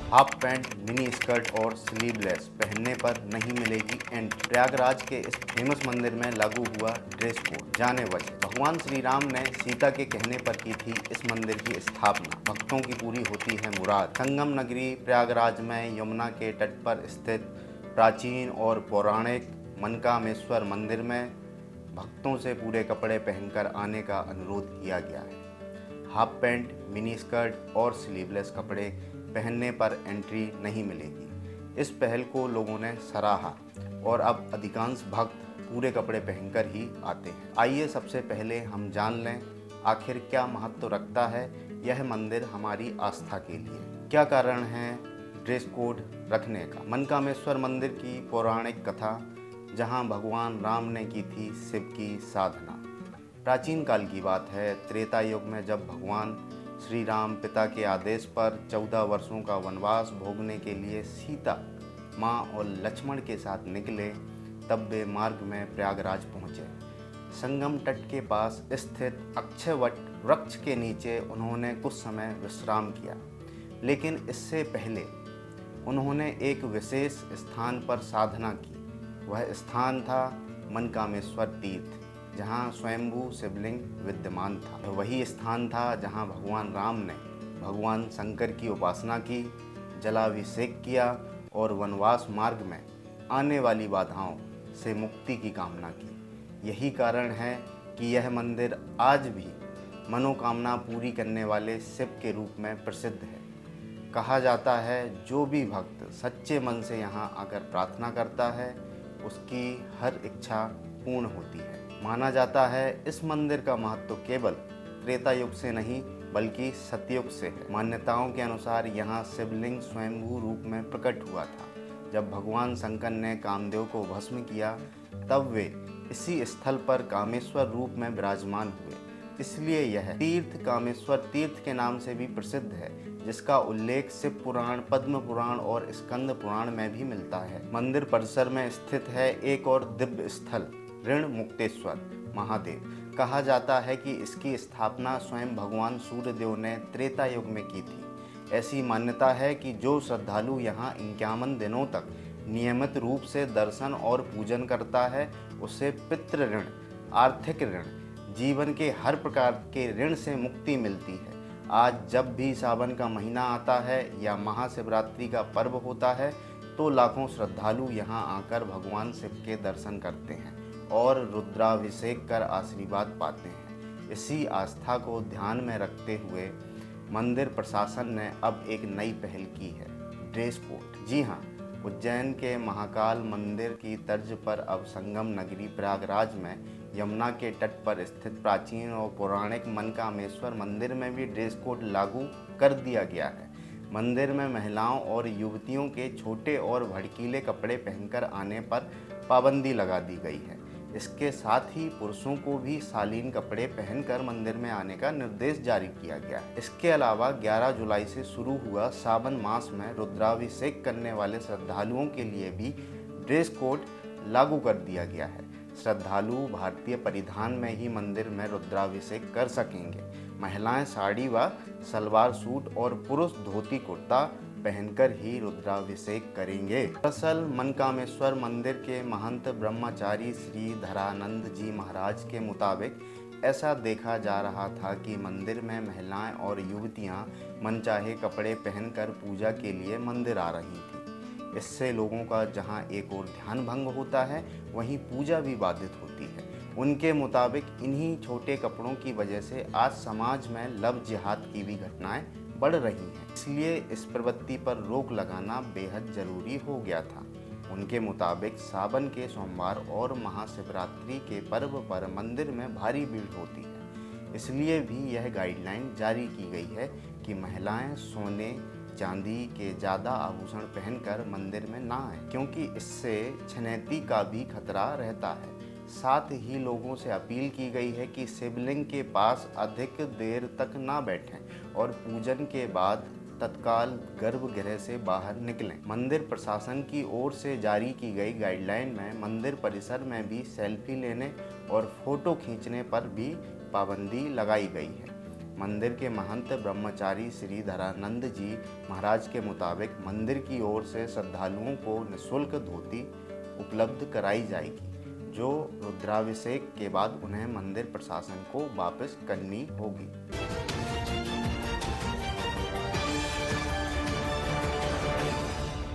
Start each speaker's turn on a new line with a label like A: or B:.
A: Half pant, mini skirt और sleeveless पहनने पर नहीं मिलेगी एंट्री। प्रयागराज के इस फेमस मंदिर में लागू हुआ ड्रेस कोड, जाने वजह। भगवान श्री राम ने सीता के कहने पर की थी इस मंदिर की स्थापना। भक्तों की पूरी होती है मुराद। संगम नगरी प्रयागराज में यमुना के तट पर स्थित प्राचीन और पौराणिक मनकामेश्वर मंदिर में भक्तों से पूरे कपड़े पहनकर आने का अनुरोध किया गया है। हाफ पैंट, मिनी स्कर्ट और स्लीवलेस कपड़े पहनने पर एंट्री नहीं मिलेगी। इस पहल को लोगों ने सराहा और अब अधिकांश भक्त पूरे कपड़े पहनकर ही आते हैं। आइए सबसे पहले हम जान लें आखिर क्या महत्व रखता है यह मंदिर हमारी आस्था के लिए। क्या कारण है ड्रेस कोड रखने का। मनकामेश्वर मंदिर की पौराणिक कथा, जहां भगवान राम ने की थी शिव की साधना। प्राचीन काल की बात है, त्रेता युग में जब भगवान श्री राम पिता के आदेश पर 14 वर्षों का वनवास भोगने के लिए सीता माँ और लक्ष्मण के साथ निकले, तब वे मार्ग में प्रयागराज पहुँचे। संगम तट के पास स्थित अक्षयवट वृक्ष के नीचे उन्होंने कुछ समय विश्राम किया, लेकिन इससे पहले उन्होंने एक विशेष स्थान पर साधना की। वह स्थान था मनकामेश्वर तीर्थ, जहाँ स्वयंभू शिवलिंग विद्यमान था। वही स्थान था जहाँ भगवान राम ने भगवान शंकर की उपासना की, जलाभिषेक किया और वनवास मार्ग में आने वाली बाधाओं से मुक्ति की कामना की। यही कारण है कि यह मंदिर आज भी मनोकामना पूरी करने वाले शिव के रूप में प्रसिद्ध है। कहा जाता है जो भी भक्त सच्चे मन से यहाँ आकर प्रार्थना करता है उसकी हर इच्छा पूर्ण होती है। माना जाता है इस मंदिर का महत्व केवल त्रेता युग से नहीं बल्कि सतयुग से है। मान्यताओं के अनुसार यहाँ शिवलिंग स्वयंभू रूप में प्रकट हुआ था। जब भगवान शंकर ने कामदेव को भस्म किया तब वे इसी स्थल पर कामेश्वर रूप में विराजमान हुए। इसलिए यह तीर्थ कामेश्वर तीर्थ के नाम से भी प्रसिद्ध है, जिसका उल्लेख शिव पुराण, पद्म पुराण और स्कंद पुराण में भी मिलता है। मंदिर परिसर में स्थित है एक और दिव्य स्थल ऋण मुक्तेश्वर महादेव। कहा जाता है कि इसकी स्थापना स्वयं भगवान सूर्यदेव ने त्रेता युग में की थी। ऐसी मान्यता है कि जो श्रद्धालु यहाँ 51 दिनों तक नियमित रूप से दर्शन और पूजन करता है उसे पितृ ऋण, आर्थिक ऋण, जीवन के हर प्रकार के ऋण से मुक्ति मिलती है। आज जब भी सावन का महीना आता है या महाशिवरात्रि का पर्व होता है तो लाखों श्रद्धालु यहाँ आकर भगवान शिव के दर्शन करते हैं और रुद्राभिषेक कर आशीर्वाद पाते हैं। इसी आस्था को ध्यान में रखते हुए मंदिर प्रशासन ने अब एक नई पहल की है, ड्रेस कोड। जी हाँ, उज्जैन के महाकाल मंदिर की तर्ज पर अब संगम नगरी प्रयागराज में यमुना के तट पर स्थित प्राचीन और पौराणिक मनकामेश्वर मंदिर में भी ड्रेस कोड लागू कर दिया गया है। मंदिर में महिलाओं और युवतियों के छोटे और भड़कीले कपड़े पहनकर आने पर पाबंदी लगा दी गई है। इसके साथ ही पुरुषों को भी शालीन कपड़े पहनकर मंदिर में आने का निर्देश जारी किया गया है। इसके अलावा 11 जुलाई से शुरू हुआ सावन मास में रुद्राभिषेक करने वाले श्रद्धालुओं के लिए भी ड्रेस कोड लागू कर दिया गया है। श्रद्धालु भारतीय परिधान में ही मंदिर में रुद्राभिषेक कर सकेंगे। महिलाएं साड़ी व सलवार सूट और पुरुष धोती कुर्ता पहनकर ही रुद्राभिषेक करेंगे। दरअसल मनकामेश्वर मंदिर के महंत ब्रह्मचारी श्री धरानंद जी महाराज के मुताबिक ऐसा देखा जा रहा था कि मंदिर में महिलाएं और युवतियां मनचाहे कपड़े पहनकर पूजा के लिए मंदिर आ रही थी। इससे लोगों का जहां एक और ध्यान भंग होता है वहीं पूजा भी बाधित होती है। उनके मुताबिक इन्हीं छोटे कपड़ों की वजह से आज समाज में लव जिहाद की भी घटनाएं बढ़ रही हैं। इसलिए इस प्रवृत्ति पर रोक लगाना बेहद जरूरी हो गया था। उनके मुताबिक सावन के सोमवार और महाशिवरात्रि के पर्व पर मंदिर में भारी भीड़ होती है। इसलिए भी यह गाइडलाइन जारी की गई है कि महिलाएं सोने चांदी के ज़्यादा आभूषण पहनकर मंदिर में ना आएं, क्योंकि इससे छनैती का भी खतरा रहता है। साथ ही लोगों से अपील की गई है कि शिवलिंग के पास अधिक देर तक ना बैठें और पूजन के बाद तत्काल गर्भगृह से बाहर निकलें। मंदिर प्रशासन की ओर से जारी की गई गाइडलाइन में मंदिर परिसर में भी सेल्फी लेने और फोटो खींचने पर भी पाबंदी लगाई गई है। मंदिर के महंत ब्रह्मचारी श्री धरानंद जी महाराज के मुताबिक मंदिर की ओर से श्रद्धालुओं को निःशुल्क धोती उपलब्ध कराई जाएगी, जो रुद्राभिषेक के बाद उन्हें मंदिर प्रशासन को वापस करनी होगी।